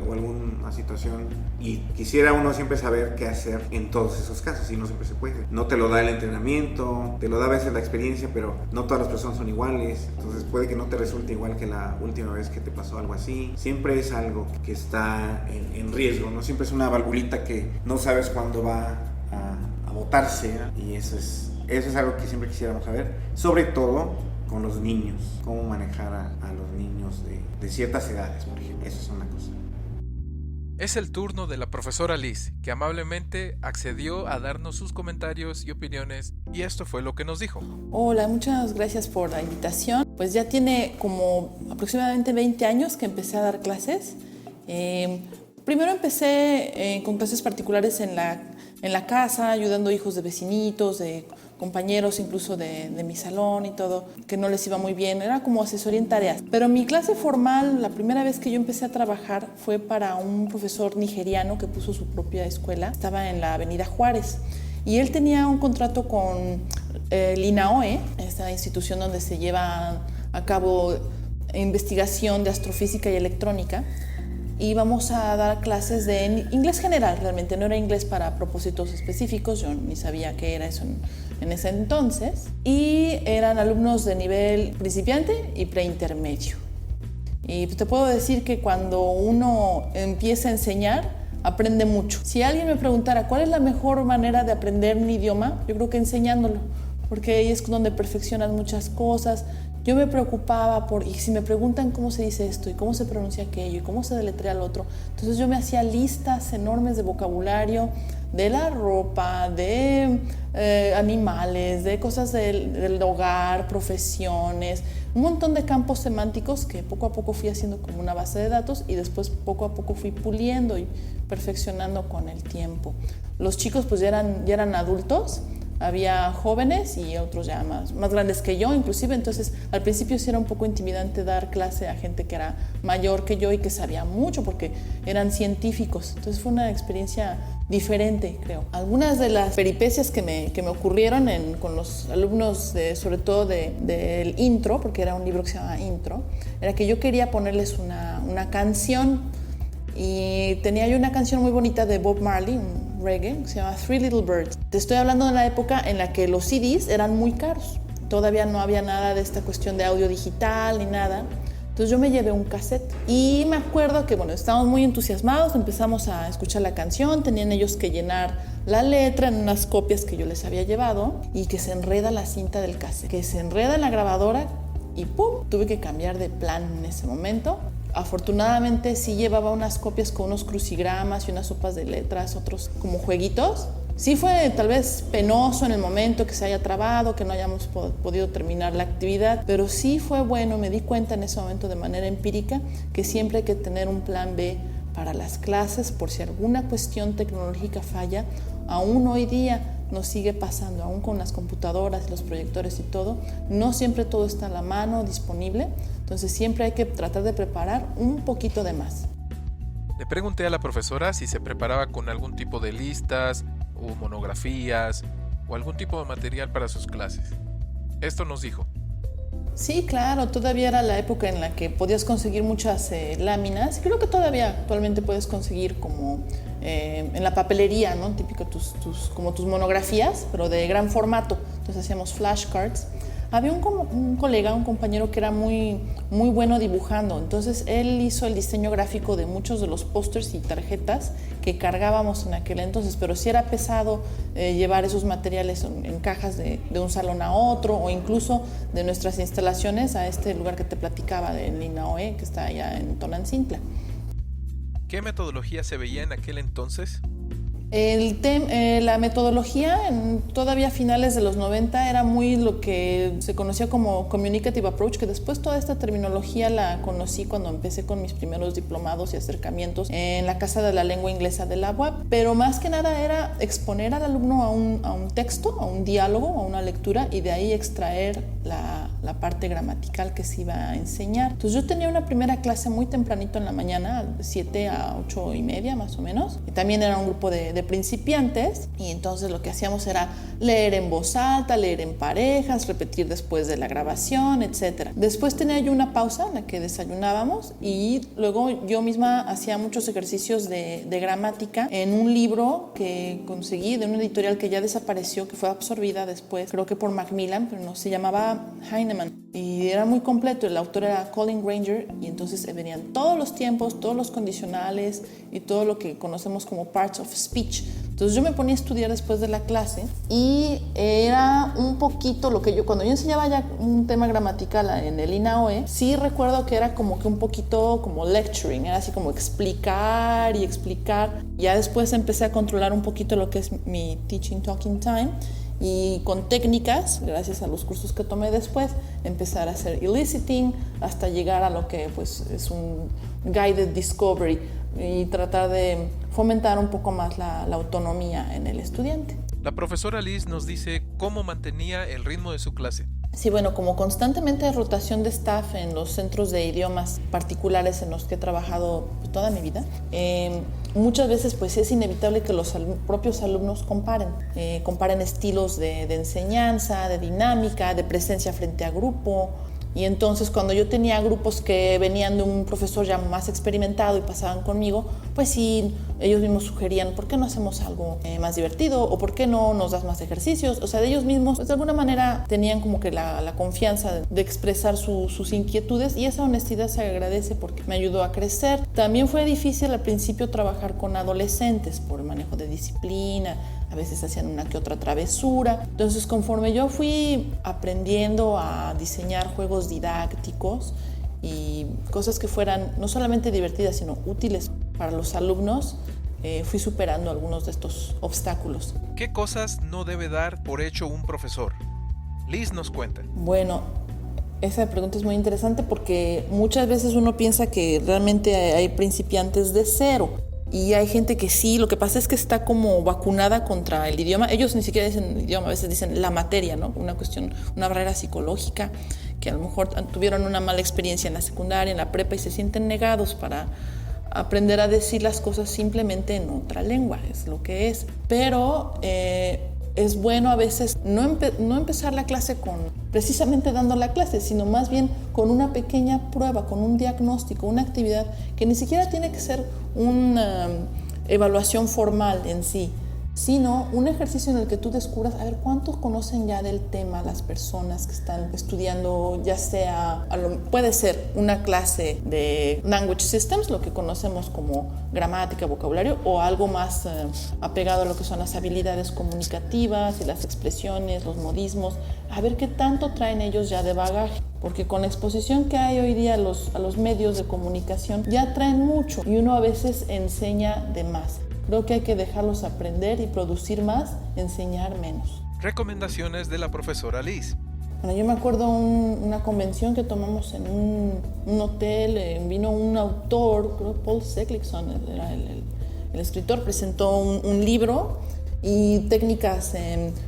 o alguna situación y quisiera uno siempre saber qué hacer en todos esos casos y no siempre se puede. No te lo da el entrenamiento, te lo da a veces la experiencia, pero no todas las personas son iguales, entonces puede que no te resulte igual que la última vez que te pasó algo así. Siempre es algo que está en riesgo, no siempre es una valvulita que no sabes cuándo va a botarse, ¿no? Y eso es algo que siempre quisiéramos saber, sobre todo con los niños, cómo manejar a los niños de ciertas edades, por ejemplo. Eso es una cosa. Es el turno de la profesora Liz, que amablemente accedió a darnos sus comentarios y opiniones, y esto fue lo que nos dijo. Hola, muchas gracias por la invitación. Pues ya tiene como aproximadamente 20 años que empecé a dar clases. Primero empecé con clases particulares en la casa, ayudando hijos de vecinitos, de compañeros incluso de mi salón y todo, que no les iba muy bien, era como asesoría en tareas. Pero mi clase formal, la primera vez que yo empecé a trabajar fue para un profesor nigeriano que puso su propia escuela, estaba en la Avenida Juárez, y él tenía un contrato con el INAOE, esta institución donde se lleva a cabo investigación de astrofísica y electrónica, y íbamos a dar clases de inglés general, realmente no era inglés para propósitos específicos, yo ni sabía qué era eso en ese entonces, y eran alumnos de nivel principiante y preintermedio. Y te puedo decir que cuando uno empieza a enseñar, aprende mucho. Si alguien me preguntara cuál es la mejor manera de aprender un idioma, yo creo que enseñándolo, porque ahí es donde perfeccionas muchas cosas. Yo me preocupaba y si me preguntan cómo se dice esto y cómo se pronuncia aquello y cómo se deletrea el otro, entonces yo me hacía listas enormes de vocabulario, de la ropa, de animales, de cosas del hogar, profesiones, un montón de campos semánticos que poco a poco fui haciendo como una base de datos y después poco a poco fui puliendo y perfeccionando con el tiempo. Los chicos pues ya eran adultos. Había jóvenes y otros ya más grandes que yo inclusive, entonces al principio sí era un poco intimidante dar clase a gente que era mayor que yo y que sabía mucho porque eran científicos, entonces fue una experiencia diferente, creo. Algunas de las peripecias que me ocurrieron con los alumnos, sobre todo del intro, porque era un libro que se llama Intro, era que yo quería ponerles una canción y tenía yo una canción muy bonita de Bob Marley, un reggae, que se llama Three Little Birds. Te estoy hablando de la época en la que los CDs eran muy caros. Todavía no había nada de esta cuestión de audio digital ni nada. Entonces yo me llevé un cassette y me acuerdo que, estábamos muy entusiasmados, empezamos a escuchar la canción, tenían ellos que llenar la letra en unas copias que yo les había llevado y que se enreda la cinta del cassette, que se enreda en la grabadora y ¡pum! Tuve que cambiar de plan en ese momento. Afortunadamente sí llevaba unas copias con unos crucigramas y unas sopas de letras, otros como jueguitos. Sí fue tal vez penoso en el momento que se haya trabado, que no hayamos podido terminar la actividad, pero sí fue bueno, me di cuenta en ese momento de manera empírica que siempre hay que tener un plan B para las clases por si alguna cuestión tecnológica falla. Aún hoy día nos sigue pasando, aún con las computadoras, los proyectores y todo, no siempre todo está a la mano, disponible, entonces siempre hay que tratar de preparar un poquito de más. Le pregunté a la profesora si se preparaba con algún tipo de listas o monografías o algún tipo de material para sus clases. Esto nos dijo. Sí, claro, todavía era la época en la que podías conseguir muchas láminas. Creo que todavía actualmente puedes conseguir como en la papelería, ¿no? Típico como tus monografías, pero de gran formato. Entonces hacíamos flashcards. Había un colega, un compañero que era muy bueno dibujando, entonces él hizo el diseño gráfico de muchos de los pósters y tarjetas que cargábamos en aquel entonces, pero sí era pesado llevar esos materiales en cajas de un salón a otro, o incluso de nuestras instalaciones a este lugar que te platicaba de INAOE, que está allá en Tonantzintla. ¿Qué metodología se veía en aquel entonces? La metodología, todavía a finales de los 90, era muy lo que se conocía como Communicative Approach, que después toda esta terminología la conocí cuando empecé con mis primeros diplomados y acercamientos en la Casa de la Lengua Inglesa de la UAP, pero más que nada era exponer al alumno a un texto, a un diálogo, a una lectura, y de ahí extraer la parte gramatical que se iba a enseñar. Entonces yo tenía una primera clase muy tempranito en la mañana, de 7 a 8 y media más o menos, y también era un grupo de principiantes, y entonces lo que hacíamos era leer en voz alta, leer en parejas, repetir después de la grabación, etc. Después tenía yo una pausa en la que desayunábamos, y luego yo misma hacía muchos ejercicios de gramática en un libro que conseguí de una editorial que ya desapareció, que fue absorbida después, creo que por Macmillan, pero no, se llamaba Heinemann, y era muy completo. El autor era Colin Granger, y entonces venían todos los tiempos, todos los condicionales y todo lo que conocemos como parts of speech. Entonces yo me ponía a estudiar después de la clase, y era un poquito lo que cuando yo enseñaba ya un tema gramatical en el INAOE, sí recuerdo que era como que un poquito como lecturing, era así como explicar y explicar. Ya después empecé a controlar un poquito lo que es mi teaching talking time, y con técnicas, gracias a los cursos que tomé después, empezar a hacer eliciting hasta llegar a lo que pues es un guided discovery, y tratar de fomentar un poco más la autonomía en el estudiante. La profesora Liz nos dice cómo mantenía el ritmo de su clase. Sí, bueno, como constantemente hay rotación de staff en los centros de idiomas particulares en los que he trabajado toda mi vida, muchas veces pues es inevitable que los propios alumnos comparen estilos de enseñanza, de dinámica, de presencia frente a grupo. Y entonces cuando yo tenía grupos que venían de un profesor ya más experimentado y pasaban conmigo, pues sí, ellos mismos sugerían, ¿por qué no hacemos algo más divertido? ¿O por qué no nos das más ejercicios? O sea, de ellos mismos, pues de alguna manera tenían como que la confianza de expresar sus inquietudes, y esa honestidad se agradece porque me ayudó a crecer. También fue difícil al principio trabajar con adolescentes por manejo de disciplina. A veces hacían una que otra travesura. Entonces, conforme yo fui aprendiendo a diseñar juegos didácticos y cosas que fueran no solamente divertidas, sino útiles para los alumnos, fui superando algunos de estos obstáculos. ¿Qué cosas no debe dar por hecho un profesor? Liz nos cuenta. Bueno, esa pregunta es muy interesante porque muchas veces uno piensa que realmente hay principiantes de cero. Y hay gente que sí, lo que pasa es que está como vacunada contra el idioma. Ellos ni siquiera dicen idioma, a veces dicen la materia, ¿no? Una cuestión, una barrera psicológica, que a lo mejor tuvieron una mala experiencia en la secundaria, en la prepa, y se sienten negados para aprender a decir las cosas simplemente en otra lengua, es lo que es. Pero es bueno a veces no empezar la clase precisamente dando la clase, sino más bien con una pequeña prueba, con un diagnóstico, una actividad que ni siquiera tiene que ser una evaluación formal en sí, sino un ejercicio en el que tú descubras a ver cuántos conocen ya del tema las personas que están estudiando, ya sea, puede ser una clase de Language Systems, lo que conocemos como gramática, vocabulario, o algo más apegado a lo que son las habilidades comunicativas y las expresiones, los modismos, a ver qué tanto traen ellos ya de bagaje. Porque con la exposición que hay hoy día a los medios de comunicación ya traen mucho, y uno a veces enseña de más. Creo que hay que dejarlos aprender y producir más, enseñar menos. Recomendaciones de la profesora Liz. Bueno, yo me acuerdo una convención que tomamos en un hotel, vino un autor, creo que Paul Seglikson era el escritor, presentó un libro y técnicas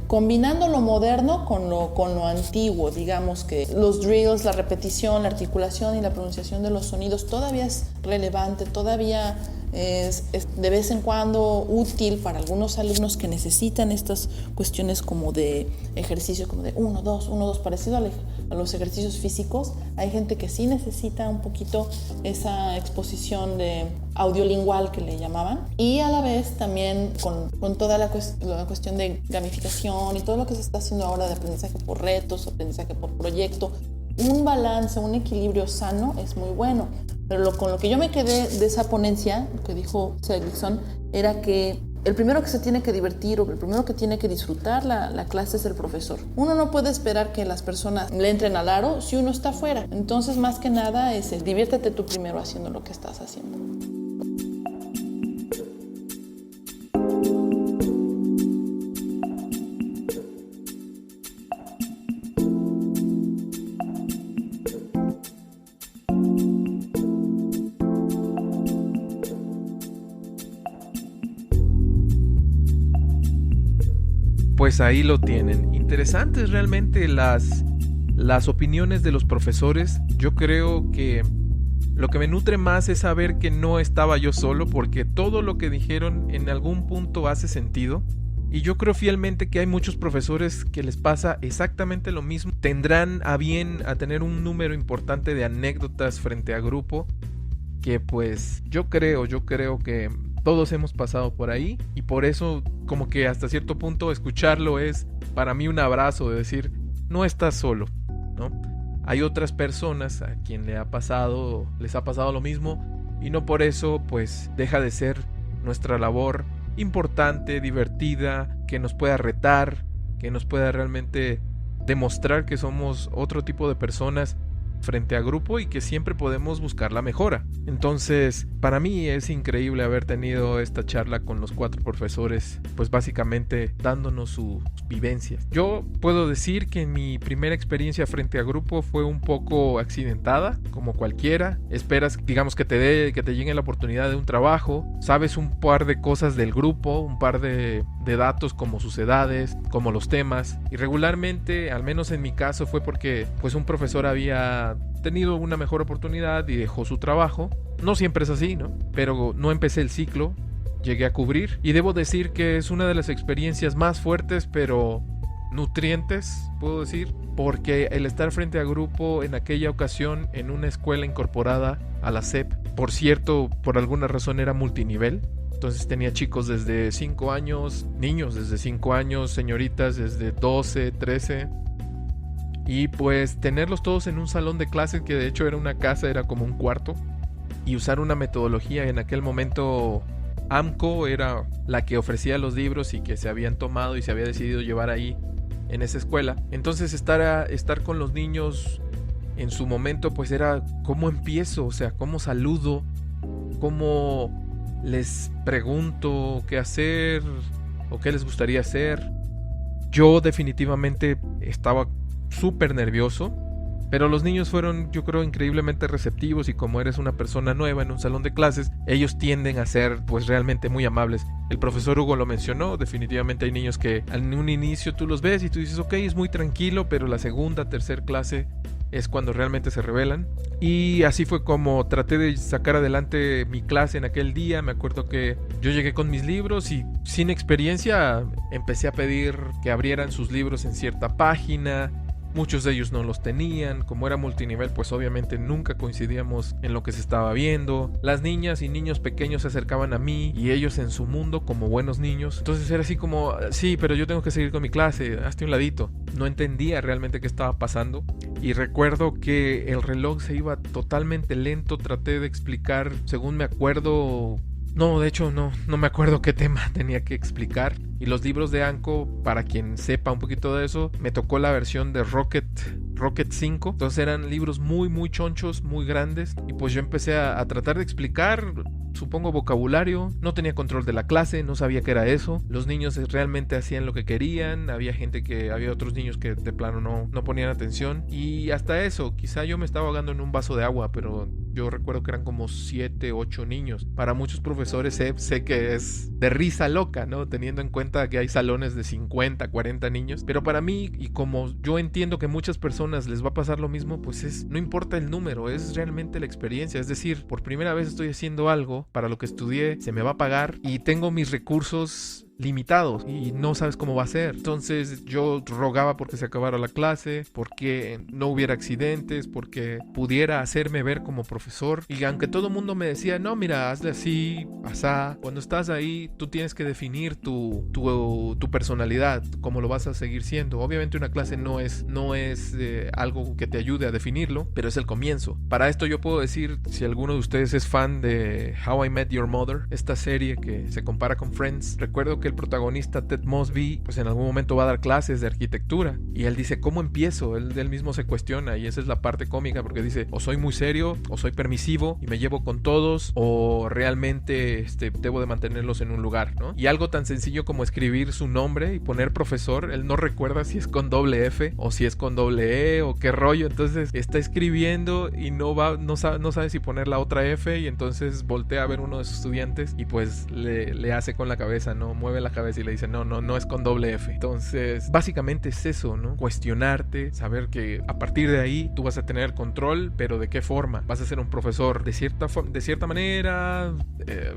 combinando lo moderno con lo antiguo. Digamos que los drills, la repetición, la articulación y la pronunciación de los sonidos todavía es relevante, todavía es de vez en cuando útil para algunos alumnos que necesitan estas cuestiones como de ejercicio, como de 1, 2, parecido a los ejercicios físicos. Hay gente que sí necesita un poquito esa exposición de audiolingual que le llamaban, y a la vez también con toda la cuestión de gamificación y todo lo que se está haciendo ahora de aprendizaje por retos, aprendizaje por proyecto. Un balance, un equilibrio sano es muy bueno. Pero con lo que yo me quedé de esa ponencia, lo que dijo Seglikson, era que el primero que se tiene que divertir o el primero que tiene que disfrutar la clase es el profesor. Uno no puede esperar que las personas le entren al aro si uno está afuera. Entonces, más que nada, diviértete tú primero haciendo lo que estás haciendo. Pues ahí lo tienen. Interesantes realmente las opiniones de los profesores. Yo creo que lo que me nutre más es saber que no estaba yo solo, porque todo lo que dijeron en algún punto hace sentido. Y yo creo fielmente que hay muchos profesores que les pasa exactamente lo mismo. Tendrán a bien a tener un número importante de anécdotas frente a grupo, que pues yo creo que todos hemos pasado por ahí, y por eso como que hasta cierto punto escucharlo es para mí un abrazo de decir, no estás solo, ¿no? Hay otras personas a quien les ha pasado lo mismo, y no por eso pues deja de ser nuestra labor importante, divertida, que nos pueda retar, que nos pueda realmente demostrar que somos otro tipo de personas frente a grupo y que siempre podemos buscar la mejora. Entonces, para mí es increíble haber tenido esta charla con los 4 profesores, pues básicamente dándonos sus vivencias. Yo puedo decir que mi primera experiencia frente a grupo fue un poco accidentada, como cualquiera. Esperas, digamos, que te llegue la oportunidad de un trabajo, sabes un par de cosas del grupo, un par de datos como sus edades, como los temas, y regularmente, al menos en mi caso, fue porque pues un profesor había tenido una mejor oportunidad y dejó su trabajo. No siempre es así, ¿no? Pero no empecé el ciclo, llegué a cubrir, y debo decir que es una de las experiencias más fuertes pero nutrientes, puedo decir, porque el estar frente a grupo en aquella ocasión en una escuela incorporada a la SEP, por cierto, por alguna razón era multinivel. Entonces tenía chicos desde 5 años, niños desde 5 años, señoritas desde 12, 13. Y pues tenerlos todos en un salón de clases, que de hecho era una casa, era como un cuarto. Y usar una metodología, en aquel momento AMCO era la que ofrecía los libros y que se habían tomado y se había decidido llevar ahí en esa escuela. Entonces estar con los niños en su momento pues era cómo empiezo, o sea, cómo saludo, cómo les pregunto qué hacer o qué les gustaría hacer. Yo definitivamente estaba súper nervioso, pero los niños fueron, yo creo, increíblemente receptivos, y como eres una persona nueva en un salón de clases, ellos tienden a ser pues realmente muy amables. El profesor Hugo lo mencionó, definitivamente hay niños que en un inicio tú los ves y tú dices ok, es muy tranquilo, pero la segunda, tercera clase es cuando realmente se rebelan. Y así fue como traté de sacar adelante mi clase en aquel día. Me acuerdo que yo llegué con mis libros y sin experiencia empecé a pedir que abrieran sus libros en cierta página. Muchos de ellos no los tenían. Como era multinivel, pues obviamente nunca coincidíamos en lo que se estaba viendo. Las niñas y niños pequeños se acercaban a mí y ellos en su mundo como buenos niños. Entonces era así como, sí, pero yo tengo que seguir con mi clase, hazte un ladito. No entendía realmente qué estaba pasando. Y recuerdo que el reloj se iba totalmente lento. Traté de explicar, según me acuerdo... No, de hecho no me acuerdo qué tema tenía que explicar. Y los libros de Anko, para quien sepa un poquito de eso, me tocó la versión de Rocket 5. Entonces eran libros muy chonchos, muy grandes. Y pues yo empecé a tratar de explicar supongo, vocabulario, no tenía control de la clase, no sabía qué era eso. Los niños realmente hacían lo que querían, había otros niños que de plano no ponían atención. Y hasta eso, quizá yo me estaba ahogando en un vaso de agua, pero yo recuerdo que eran como 7, 8 niños. Para muchos profesores sé que es de risa loca, ¿no? Teniendo en cuenta que hay salones de 50, 40 niños. Pero para mí, y como yo entiendo que muchas personas les va a pasar lo mismo, pues no importa el número, es realmente la experiencia. Es decir, por primera vez estoy haciendo algo para lo que estudié, se me va a pagar y tengo mis recursos limitados y no sabes cómo va a ser. Entonces yo rogaba porque se acabara la clase, porque no hubiera accidentes, porque pudiera hacerme ver como profesor. Y aunque todo el mundo me decía, no, mira, hazle así, asá, cuando estás ahí tú tienes que definir tu personalidad, cómo lo vas a seguir siendo. Obviamente una clase no es algo que te ayude a definirlo, pero es el comienzo. Para esto yo puedo decir, si alguno de ustedes es fan de How I Met Your Mother, esta serie que se compara con Friends, recuerdo que el protagonista Ted Mosby pues en algún momento va a dar clases de arquitectura y él dice, ¿cómo empiezo? Él mismo se cuestiona y esa es la parte cómica, porque dice, o soy muy serio, o soy permisivo y me llevo con todos, o realmente debo de mantenerlos en un lugar, ¿no? Y algo tan sencillo como escribir su nombre y poner profesor, él no recuerda si es con doble F o si es con doble E o qué rollo. Entonces está escribiendo y no sabe si poner la otra F, y entonces voltea a ver uno de sus estudiantes y pues le hace con la cabeza, ¿no? Mueve la cabeza y le dice, no es con doble F. Entonces básicamente es eso, ¿no? Cuestionarte, saber que a partir de ahí tú vas a tener control, pero ¿de qué forma? Vas a ser un profesor de cierta manera,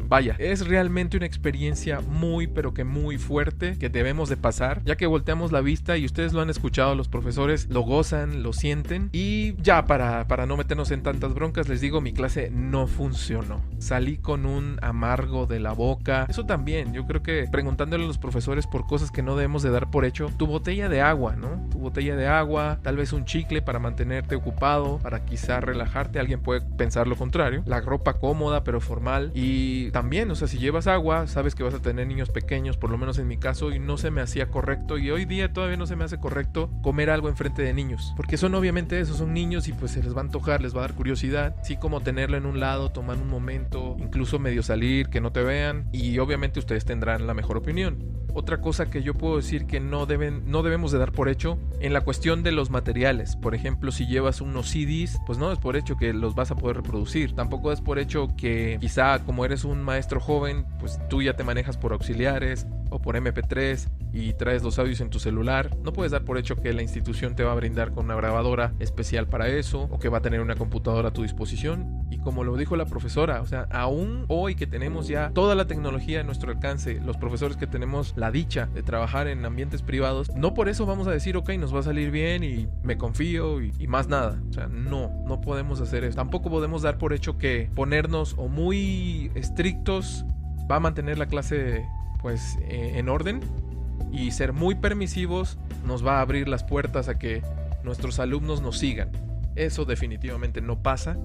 vaya, es realmente una experiencia muy, pero que muy fuerte que debemos de pasar, ya que volteamos la vista y ustedes lo han escuchado, los profesores lo gozan, lo sienten. Y ya para no meternos en tantas broncas, les digo, mi clase no funcionó. Salí con un amargo de la boca. Eso también, yo creo que preguntándole a los profesores por cosas que no debemos de dar por hecho. Tu botella de agua, ¿no? Tu botella de agua, tal vez un chicle para mantenerte ocupado, para quizá relajarte. Alguien puede pensar lo contrario. La ropa cómoda pero formal. Y también, o sea, si llevas agua, sabes que vas a tener niños pequeños, por lo menos en mi caso, y no se me hacía correcto, y hoy día todavía no se me hace correcto comer algo enfrente de niños, porque son obviamente esos, son niños y pues se les va a antojar, les va a dar curiosidad, así como tenerlo en un lado, tomar un momento, incluso medio salir, que no te vean, y obviamente ustedes tendrán la mejor opinión. Otra cosa que yo puedo decir que no debemos de dar por hecho en la cuestión de los materiales. Por ejemplo, si llevas unos CDs, pues no es por hecho que los vas a poder reproducir. Tampoco es por hecho que quizá como eres un maestro joven, pues tú ya te manejas por auxiliares o por MP3 y traes los audios en tu celular. No puedes dar por hecho que la institución te va a brindar con una grabadora especial para eso, o que va a tener una computadora a tu disposición. Y como lo dijo la profesora, o sea, aún hoy que tenemos ya toda la tecnología a nuestro alcance, los profesores que tenemos la dicha de trabajar en ambientes privados, no por eso vamos a decir, ok, nos va a salir bien y me confío y más nada. O sea, no podemos hacer eso. Tampoco podemos dar por hecho que ponernos o muy estrictos va a mantener la clase pues en orden, y ser muy permisivos nos va a abrir las puertas a que nuestros alumnos nos sigan. Eso definitivamente no pasa.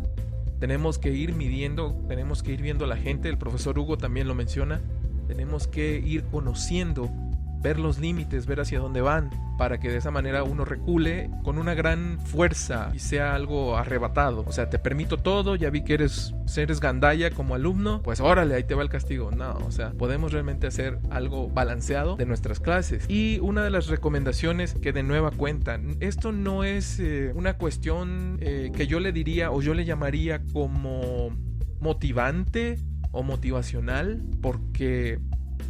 Tenemos que ir midiendo, tenemos que ir viendo a la gente. El profesor Hugo también lo menciona. Tenemos que ir conociendo, ver los límites, ver hacia dónde van, para que de esa manera uno recule con una gran fuerza y sea algo arrebatado. O sea, te permito todo, ya vi que eres gandalla como alumno, pues órale, ahí te va el castigo. No, o sea, podemos realmente hacer algo balanceado de nuestras clases. Y una de las recomendaciones que de nueva cuenta, esto no es una cuestión que yo le diría o yo le llamaría como motivante o motivacional, porque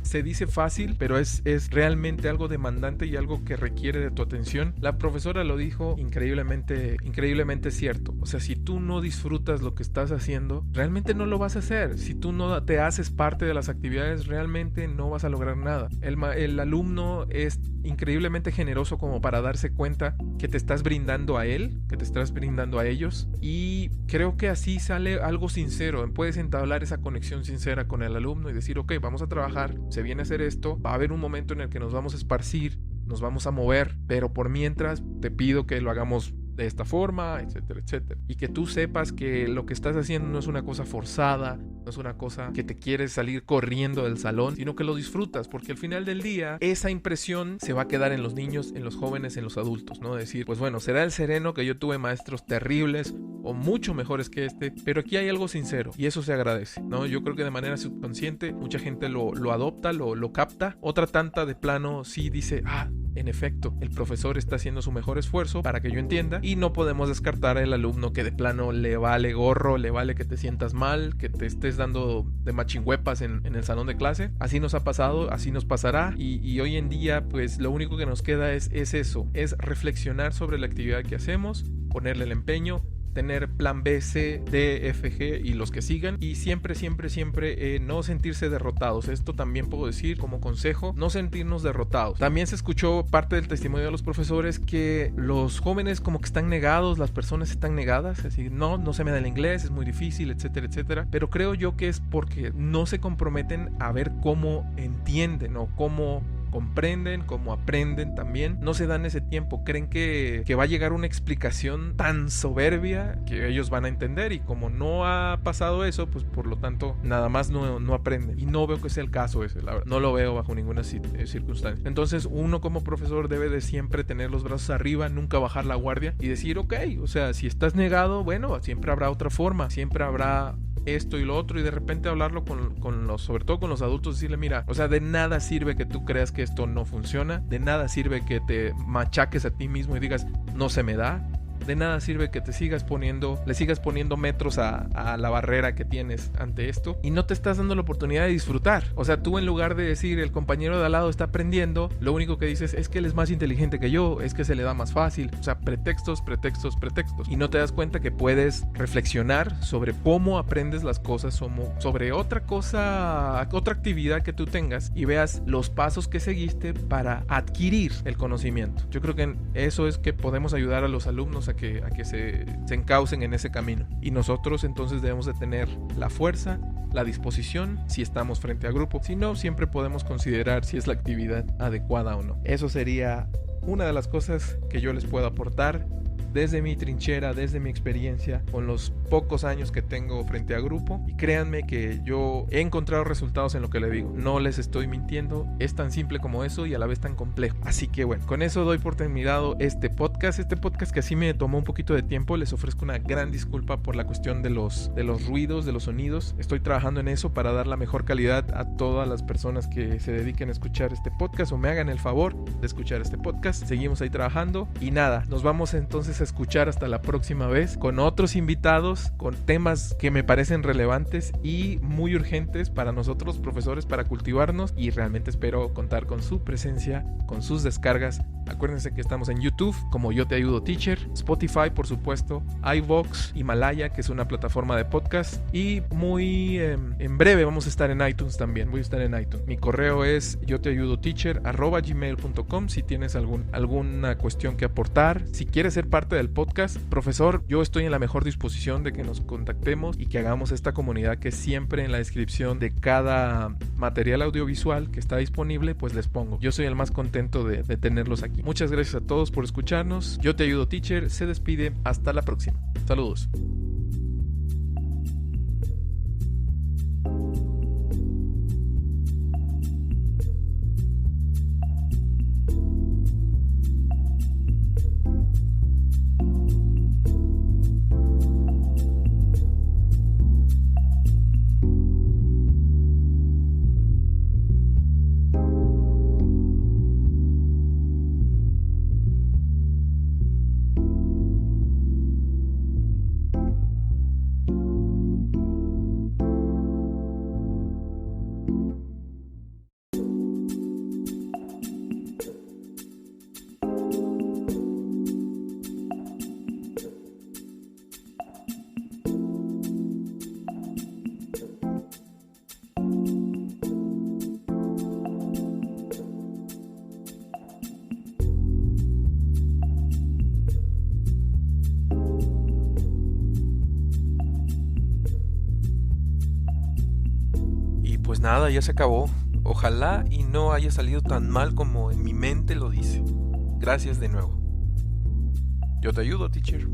se dice fácil, pero es realmente algo demandante y algo que requiere de tu atención. La profesora lo dijo increíblemente cierto. O sea, si tú no disfrutas lo que estás haciendo, realmente no lo vas a hacer. Si tú no te haces parte de las actividades, realmente no vas a lograr nada. El alumno es increíblemente generoso como para darse cuenta que te estás brindando a él, que te estás brindando a ellos, y creo que así sale algo sincero. Puedes entablar esa conexión sincera con el alumno y decir, ok, vamos a trabajar, se viene a hacer esto, va a haber un momento en el que nos vamos a esparcir, nos vamos a mover, pero por mientras te pido que lo hagamos de esta forma, etcétera, etcétera. Y que tú sepas que lo que estás haciendo no es una cosa forzada, no es una cosa que te quieres salir corriendo del salón, sino que lo disfrutas, porque al final del día esa impresión se va a quedar en los niños, en los jóvenes, en los adultos, ¿no? Decir, pues bueno, será el sereno que yo tuve maestros terribles o mucho mejores que este, pero aquí hay algo sincero y eso se agradece, ¿no? Yo creo que de manera subconsciente mucha gente lo adopta, lo capta. Otra tanta de plano sí dice, en efecto, el profesor está haciendo su mejor esfuerzo para que yo entienda, y no podemos descartar al alumno que de plano le vale gorro, le vale que te sientas mal, que te estés dando de machingüepas en el salón de clase. Así nos ha pasado, así nos pasará, y hoy en día pues lo único que nos queda es eso, es reflexionar sobre la actividad que hacemos, ponerle el empeño, tener plan B, C, D, F, G y los que sigan, y siempre no sentirse derrotados. Esto también puedo decir como consejo, no sentirnos derrotados. También se escuchó parte del testimonio de los profesores que los jóvenes como que están negados, las personas están negadas, así, no se me da el inglés, es muy difícil, etcétera, etcétera, pero creo yo que es porque no se comprometen a ver cómo entienden o cómo comprenden, como aprenden también. No se dan ese tiempo, creen que va a llegar una explicación tan soberbia que ellos van a entender, y como no ha pasado eso, pues por lo tanto nada más no aprenden, y no veo que sea el caso ese, la verdad, no lo veo bajo ninguna circunstancia. Entonces uno como profesor debe de siempre tener los brazos arriba, nunca bajar la guardia y decir, ok, o sea, si estás negado, bueno, siempre habrá otra forma, siempre habrá esto y lo otro, y de repente hablarlo sobre todo con los adultos, decirle, mira, o sea, de nada sirve que tú creas que esto no funciona, de nada sirve que te machaques a ti mismo y digas, no se me da. De nada sirve que le sigas poniendo metros a la barrera que tienes ante esto, y no te estás dando la oportunidad de disfrutar. O sea, tú en lugar de decir, el compañero de al lado está aprendiendo, lo único que dices es que él es más inteligente que yo, es que se le da más fácil. O sea, pretextos, y no te das cuenta que puedes reflexionar sobre cómo aprendes las cosas, sobre otra actividad que tú tengas, y veas los pasos que seguiste para adquirir el conocimiento. Yo creo que eso es que podemos ayudar a los alumnos a que se encaucen en ese camino, y nosotros entonces debemos de tener la fuerza, la disposición, si estamos frente a grupo. Si no, siempre podemos considerar si es la actividad adecuada o no. Eso sería una de las cosas que yo les puedo aportar desde mi trinchera, desde mi experiencia, con los pocos años que tengo frente a grupo. Y créanme que yo he encontrado resultados en lo que le digo, no les estoy mintiendo, es tan simple como eso y a la vez tan complejo. Así que bueno, con eso doy por terminado este podcast que así me tomó un poquito de tiempo. Les ofrezco una gran disculpa por la cuestión de los ruidos, de los sonidos. Estoy trabajando en eso para dar la mejor calidad a todas las personas que se dediquen a escuchar este podcast o me hagan el favor de escuchar este podcast. Seguimos ahí trabajando, y nada, nos vamos entonces a escuchar hasta la próxima vez con otros invitados, con temas que me parecen relevantes y muy urgentes para nosotros profesores, para cultivarnos, y realmente espero contar con su presencia, con sus descargas. Acuérdense que estamos en YouTube como Yo Te Ayudo Teacher, Spotify por supuesto, iVoox, Himalaya, que es una plataforma de podcast, y muy en breve vamos a estar en iTunes también. Voy a estar en iTunes. Mi correo es yoteayudoteacher@gmail.com si tienes alguna cuestión que aportar. Si quieres ser parte del podcast, profesor, yo estoy en la mejor disposición de que nos contactemos y que hagamos esta comunidad que siempre en la descripción de cada material audiovisual que está disponible, pues les pongo. Yo soy el más contento de tenerlos aquí. Muchas gracias a todos por escucharnos. Yo Te Ayudo Teacher se despide. Hasta la próxima. Saludos. Pues nada, ya se acabó. Ojalá y no haya salido tan mal como en mi mente lo dice. Gracias de nuevo. Yo Yo te ayudo, teacher.